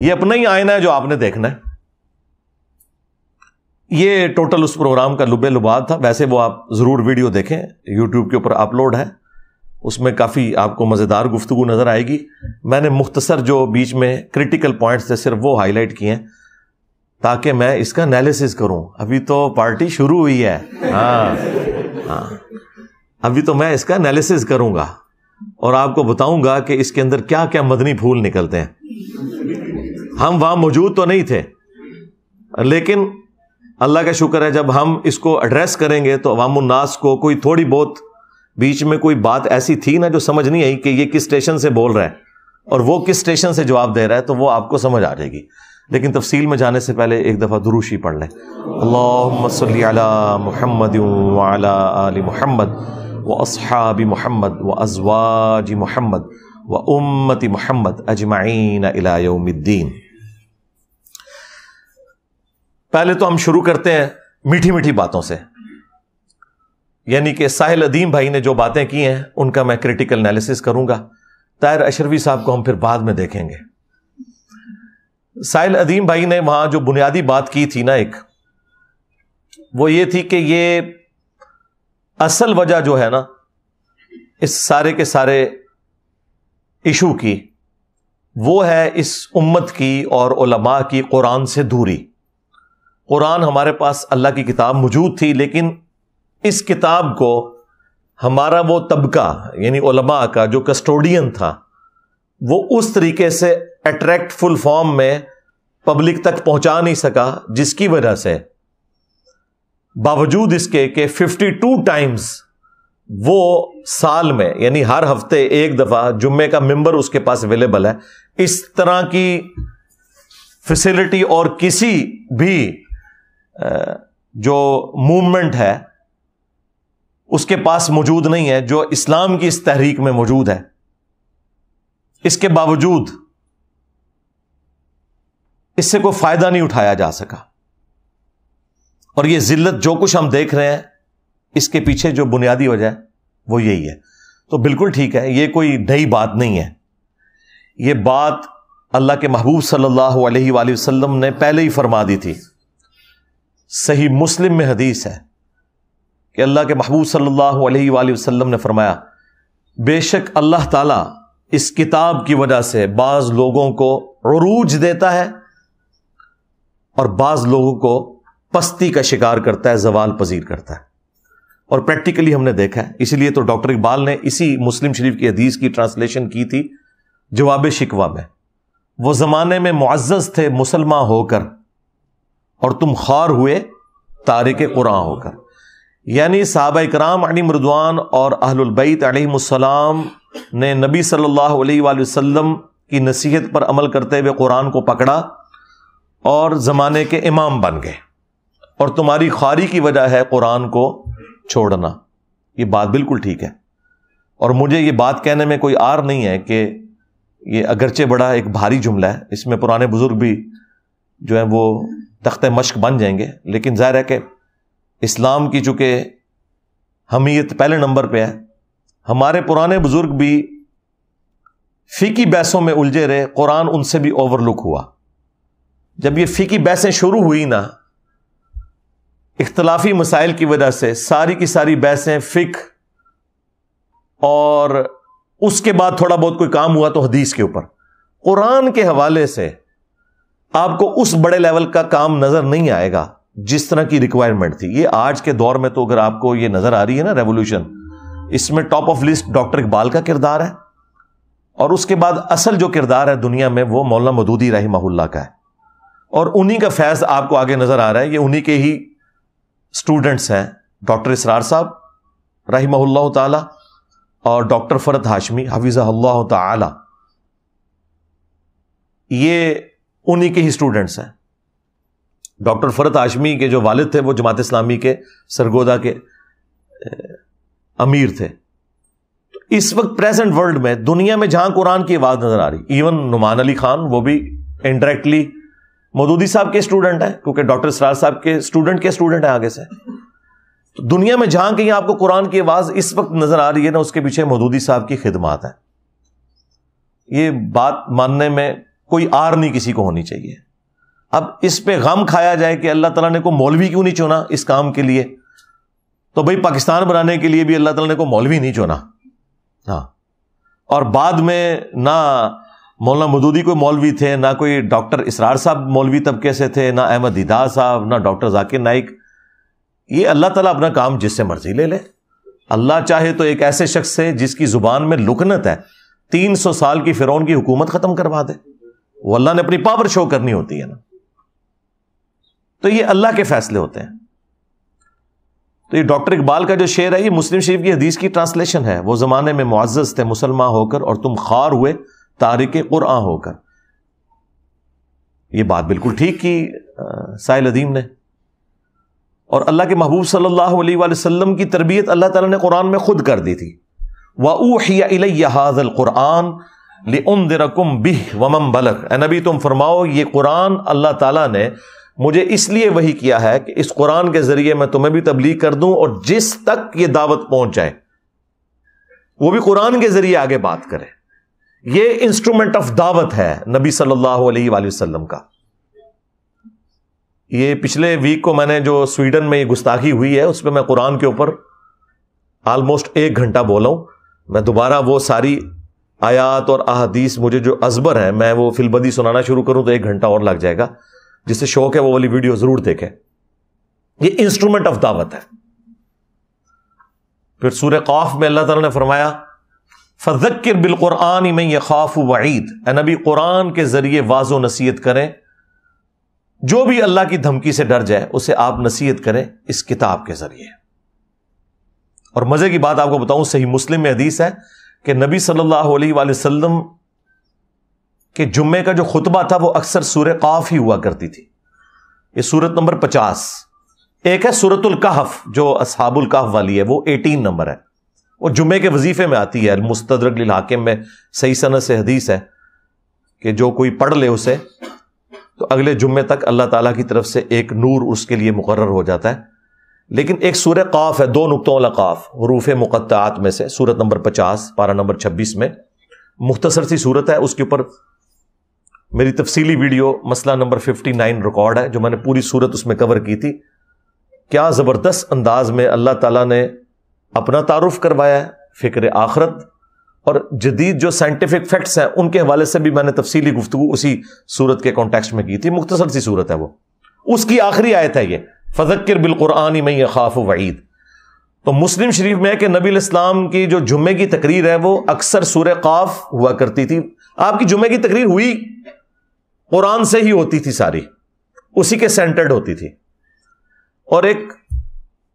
یہ اپنا ہی آئینہ ہے جو آپ نے دیکھنا ہے. یہ ٹوٹل اس پروگرام کا لب لباد تھا. ویسے وہ آپ ضرور ویڈیو دیکھیں, یوٹیوب کے اوپر اپلوڈ ہے, اس میں کافی آپ کو مزیدار گفتگو نظر آئے گی. میں نے مختصر جو بیچ میں کریٹیکل پوائنٹس تھے صرف وہ ہائی لائٹ کیے ہیں تاکہ میں اس کا انالیسس کروں. ابھی تو پارٹی شروع ہوئی ہے. ہاں ابھی تو میں اس کا انالیسس کروں گا اور آپ کو بتاؤں گا کہ اس کے اندر کیا کیا مدنی پھول نکلتے ہیں. ہم وہاں موجود تو نہیں تھے, لیکن اللہ کا شکر ہے جب ہم اس کو ایڈریس کریں گے تو عوام الناس کو کوئی تھوڑی بہت بیچ میں کوئی بات ایسی تھی نا جو سمجھ نہیں آئی کہ یہ کس اسٹیشن سے بول رہا ہے اور وہ کس اسٹیشن سے جواب دے رہا ہے, تو وہ آپ کو سمجھ آ جائے گی. لیکن تفصیل میں جانے سے پہلے ایک دفعہ دروشی پڑھ لیں. اللہم صلی علی محمد وعلی آل محمد واصحاب محمد وازواج محمد وامت محمد اجمعین الی یوم الدین. پہلے تو ہم شروع کرتے ہیں میٹھی میٹھی باتوں سے, یعنی کہ ساحل ادیم بھائی نے جو باتیں کی ہیں ان کا میں کریٹیکل انالیسس کروں گا. طاہر اشرفی صاحب کو ہم پھر بعد میں دیکھیں گے. ساحل ادیم بھائی نے وہاں جو بنیادی بات کی تھی نا ایک, وہ یہ تھی کہ یہ اصل وجہ جو ہے نا اس سارے کے سارے ایشو کی, وہ ہے اس امت کی اور علماء کی قرآن سے دوری. قرآن ہمارے پاس اللہ کی کتاب موجود تھی, لیکن اس کتاب کو ہمارا وہ طبقہ یعنی علماء کا جو کسٹوڈین تھا وہ اس طریقے سے اٹریکٹ فل فارم میں پبلک تک پہنچا نہیں سکا, جس کی وجہ سے باوجود اس کے کہ 52 ٹائمز وہ سال میں یعنی ہر ہفتے ایک دفعہ جمعے کا ممبر اس کے پاس اویلیبل ہے, اس طرح کی فیسلٹی اور کسی بھی جو موومنٹ ہے اس کے پاس موجود نہیں ہے جو اسلام کی اس تحریک میں موجود ہے. اس کے باوجود اس سے کوئی فائدہ نہیں اٹھایا جا سکا, اور یہ ذلت جو کچھ ہم دیکھ رہے ہیں اس کے پیچھے جو بنیادی وجہ ہے وہ یہی ہے. تو بالکل ٹھیک ہے, یہ کوئی نئی بات نہیں ہے. یہ بات اللہ کے محبوب صلی اللہ علیہ وآلہ وسلم نے پہلے ہی فرما دی تھی. صحیح مسلم میں حدیث ہے کہ اللہ کے محبوب صلی اللہ علیہ وآلہ وسلم نے فرمایا, بے شک اللہ تعالیٰ اس کتاب کی وجہ سے بعض لوگوں کو عروج دیتا ہے اور بعض لوگوں کو پستی کا شکار کرتا ہے, زوال پذیر کرتا ہے. اور پریکٹیکلی ہم نے دیکھا ہے. اسی لیے تو ڈاکٹر اقبال نے اسی مسلم شریف کی حدیث کی ٹرانسلیشن کی تھی جواب شکوہ میں. وہ زمانے میں معزز تھے مسلمان ہو کر اور تم خوار ہوئے تارک قرآن ہو کر. یعنی صحابہ کرام علیہم رضوان اور اہل البیت علیہم السلام نے نبی صلی اللہ علیہ وآلہ وسلم کی نصیحت پر عمل کرتے ہوئے قرآن کو پکڑا اور زمانے کے امام بن گئے, اور تمہاری خواری کی وجہ ہے قرآن کو چھوڑنا. یہ بات بالکل ٹھیک ہے, اور مجھے یہ بات کہنے میں کوئی عار نہیں ہے کہ یہ اگرچہ بڑا ایک بھاری جملہ ہے, اس میں پرانے بزرگ بھی جو ہیں وہ تخت مشق بن جائیں گے, لیکن ظاہر ہے کہ اسلام کی چونکہ حمیت پہلے نمبر پہ ہے. ہمارے پرانے بزرگ بھی فقہی بحثوں میں الجھے رہے, قرآن ان سے بھی اوور لک ہوا. جب یہ فقہی بحثیں شروع ہوئی نا, اختلافی مسائل کی وجہ سے ساری کی ساری بحثیں فقہ, اور اس کے بعد تھوڑا بہت کوئی کام ہوا تو حدیث کے اوپر. قرآن کے حوالے سے آپ کو اس بڑے لیول کا کام نظر نہیں آئے گا جس طرح کی ریکوائرمنٹ تھی. یہ آج کے دور میں تو اگر آپ کو یہ نظر آ رہی ہے نا ریولوشن, اس میں top of list doctor Iqbal کا کردار ہے, اور اس کے بعد اصل جو کردار ہے دنیا میں وہ مولانا مودودی رحمہ اللہ کا ہے, اور انہی کا فیض آپ کو آگے نظر آ رہا ہے. یہ انہی کے ہی اسٹوڈنٹس ہیں ڈاکٹر اسرار صاحب رحمہ اللہ تعالی اور ڈاکٹر فرد ہاشمی حفظہ اللہ تعالی, یہ انہی کے ہی اسٹوڈنٹس ہیں. ڈاکٹر فرد ہاشمی کے جو والد تھے وہ جماعت اسلامی کے سرگودا کے امیر تھے. تو اس وقت پریزنٹ ورلڈ میں دنیا میں جہاں قرآن کی آواز نظر آ رہی, ایون نعمان علی خان وہ بھی انڈائریکٹلی مودودی صاحب کے اسٹوڈنٹ ہیں, کیونکہ ڈاکٹر اسرار صاحب کے اسٹوڈنٹ ہیں آگے سے. تو دنیا میں جہاں کہیں آپ کو قرآن کی آواز اس وقت نظر آ رہی ہے نا, اس کے پیچھے مودودی صاحب کی خدمات ہیں. یہ بات ماننے میں کوئی آر نہیں کسی کو ہونی چاہیے. اب اس پہ غم کھایا جائے کہ اللہ تعالیٰ نے کوئی مولوی کیوں نہیں چنا اس کام کے لیے, تو بھائی پاکستان بنانے کے لیے بھی اللہ تعالیٰ نے کوئی مولوی نہیں چنا. ہاں, اور بعد میں نہ مولانا مودودی کوئی مولوی تھے, نہ کوئی ڈاکٹر اسرار صاحب مولوی طبقے سے تھے, نہ احمد دیدار صاحب, نہ ڈاکٹر ذاکر نائک. یہ اللہ تعالیٰ اپنا کام جس سے مرضی لے لے. اللہ چاہے تو ایک ایسے شخص سے جس کی زبان میں لکنت ہے 300 سال کی فرعون کی حکومت ختم کروا دے. وہ اللہ نے اپنی پاور شو کرنی ہوتی ہے نا. تو یہ اللہ کے فیصلے ہوتے ہیں. تو یہ ڈاکٹر اقبال کا جو شعر ہے یہ مسلم شریف کی حدیث کی ٹرانسلیشن ہے. وہ زمانے میں معزز تھے مسلمان ہو کر, اور تم خوار ہوئے تارک قرآن ہو کر. یہ بات بالکل ٹھیک کی سائل ادیم نے. اور اللہ کے محبوب صلی اللہ علیہ وآلہ وسلم کی تربیت اللہ تعالیٰ نے قرآن میں خود کر دی تھی. وَأُوحِيَ إِلَيَّ هَذَا الْقُرْآنُ لِأُنذِرَكُمْ بِهِ وَمَنْ بَلَغَ. اے نبی تم فرماؤ یہ قرآن اللہ تعالیٰ نے مجھے اس لیے وحی کیا ہے کہ اس قرآن کے ذریعے میں تمہیں بھی تبلیغ کر دوں, اور جس تک یہ دعوت پہنچ جائے وہ بھی قرآن کے ذریعے آگے بات کرے. یہ انسٹرومنٹ آف دعوت ہے نبی صلی اللہ علیہ وآلہ وسلم کا. یہ پچھلے ویک کو میں نے جو سویڈن میں یہ گستاخی ہوئی ہے اس پہ میں قرآن کے اوپر آلموسٹ 1 گھنٹہ بولا ہوں. میں دوبارہ وہ ساری آیات اور احادیث مجھے جو ازبر ہیں میں وہ فی البدی سنانا شروع کروں تو 1 گھنٹہ اور لگ جائے گا. جس سے شوق ہے وہ والی ویڈیو ضرور دیکھیں. یہ انسٹرومنٹ آف دعوت ہے. پھر سورہ قاف میں اللہ تعالیٰ نے فرمایا فَذَكِّرْ بِالْقُرْآنِ مَن يَخَافُ وَعِيدٍ. اے نبی قرآن کے ذریعے واضح و نصیحت کریں, جو بھی اللہ کی دھمکی سے ڈر جائے اسے آپ نصیحت کریں اس کتاب کے ذریعے. اور مزے کی بات آپ کو بتاؤں, صحیح مسلم میں حدیث ہے کہ نبی صلی اللہ علیہ وآلہ وسلم کہ جمعے کا جو خطبہ تھا وہ اکثر سورہ قاف ہی ہوا کرتی تھی. یہ سورت نمبر 50. ایک ہے سورت الکہف جو اصحاب الکہف والی ہے, وہ 18 نمبر ہے. وہ جمعے کے وظیفے میں آتی ہے. المستدرک للحاکم میں صحیح سند سے حدیث ہے کہ جو کوئی پڑھ لے اسے تو اگلے جمعے تک اللہ تعالیٰ کی طرف سے ایک نور اس کے لیے مقرر ہو جاتا ہے. لیکن ایک سورہ قاف ہے 2 نقطوں والا قاف, حروف مقطعات میں سے, سورت نمبر 50 پارہ نمبر 26 میں. مختصر سی سورت ہے. اس کے اوپر میری تفصیلی ویڈیو مسئلہ نمبر 59 ریکارڈ ہے جو میں نے پوری سورت اس میں کور کی تھی. کیا زبردست انداز میں اللہ تعالیٰ نے اپنا تعارف کروایا ہے, فکر آخرت اور جدید جو سائنٹیفک فیکٹس ہیں ان کے حوالے سے بھی میں نے تفصیلی گفتگو اسی سورت کے کانٹیکسٹ میں کی تھی. مختصر سی سورت ہے وہ. اس کی آخری آیت ہے یہ فَذَكِّرْ بِالْقُرْآنِ مَن يَخَافُ وَعِيدٍ. تو مسلم شریف میں ہے کہ نبی علیہ السلام کی جو جمعے کی تقریر ہے وہ اکثر سورہ قاف ہوا کرتی تھی. آپ کی جمعے کی تقریر ہوئی قرآن سے ہی ہوتی تھی, ساری اسی کے سینٹرڈ ہوتی تھی. اور ایک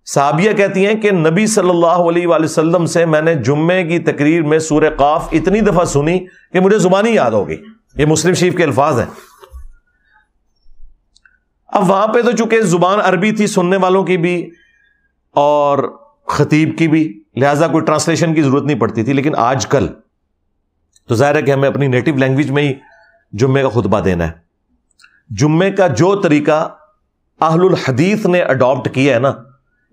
صحابیہ کہتی ہیں کہ نبی صلی اللہ علیہ وآلہ وسلم سے میں نے جمعے کی تقریر میں سورہ قاف اتنی دفعہ سنی کہ مجھے زبانی یاد ہو گئی. یہ مسلم شریف کے الفاظ ہیں. اب وہاں پہ تو چونکہ زبان عربی تھی سننے والوں کی بھی اور خطیب کی بھی, لہٰذا کوئی ٹرانسلیشن کی ضرورت نہیں پڑتی تھی. لیکن آج کل تو ظاہر ہے کہ ہمیں اپنی نیٹو لینگویج میں ہی جمعے کا خطبہ دینا ہے. جمعے کا جو طریقہ اہل الحدیث نے اڈاپٹ کیا ہے نا,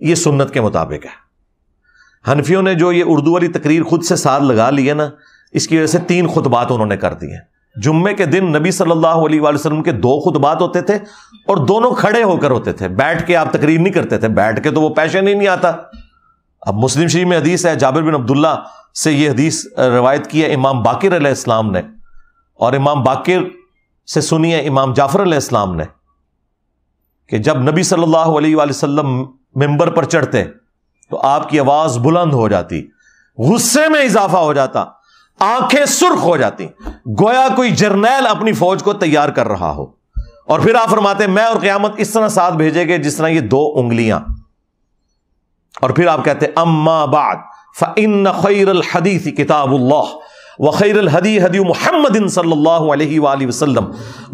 یہ سنت کے مطابق ہے. حنفیوں نے جو یہ اردو والی تقریر خود سے ساتھ لگا لی ہے نا, اس کی وجہ سے 3 خطبات انہوں نے کر دی ہیں. جمعے کے دن نبی صلی اللہ علیہ وآلہ وسلم کے 2 خطبات ہوتے تھے اور دونوں کھڑے ہو کر ہوتے تھے. بیٹھ کے آپ تقریر نہیں کرتے تھے, بیٹھ کے تو وہ پیشن ہی نہیں آتا. اب مسلم شریف میں حدیث ہے, جابر بن عبداللہ سے یہ حدیث روایت کی ہے امام باقر علیہ السلام نے, اور امام باقر سے سنی ہے امام جعفر علیہ السلام نے, کہ جب نبی صلی اللہ علیہ وآلہ وسلم ممبر پر چڑھتے تو آپ کی آواز بلند ہو جاتی, غصے میں اضافہ ہو جاتا, آنکھیں سرخ ہو جاتی, گویا کوئی جرنیل اپنی فوج کو تیار کر رہا ہو. اور پھر آپ فرماتے میں اور قیامت اس طرح ساتھ بھیجے گے جس طرح یہ 2 انگلیاں. اور پھر آپ کہتے اما بعد فإن خیر الحدیث کتاب اللہ وخیر الہدی ہدی محمد صلی اللہ علیہ وآلہ وسلم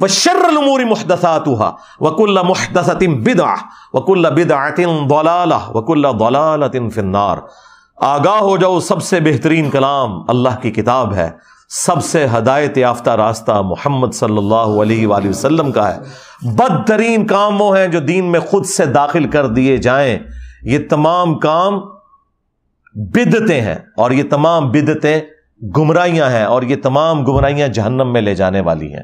وشر الامور محدثاتها وکل محدثۃ بدعہ وکل بدعۃ ضلالہ وکل ضلالۃ فی النار. آگاہ ہو جاؤ, سب سے بہترین کلام اللہ کی کتاب ہے, سب سے ہدایت یافتہ راستہ محمد صلی اللہ علیہ وآلہ وسلم کا ہے. بدترین کام وہ ہیں جو دین میں خود سے داخل کر دیے جائیں. یہ تمام کام بدعتیں ہیں اور یہ تمام بدعتیں گمراہیاں ہیں اور یہ تمام گمراہیاں جہنم میں لے جانے والی ہیں.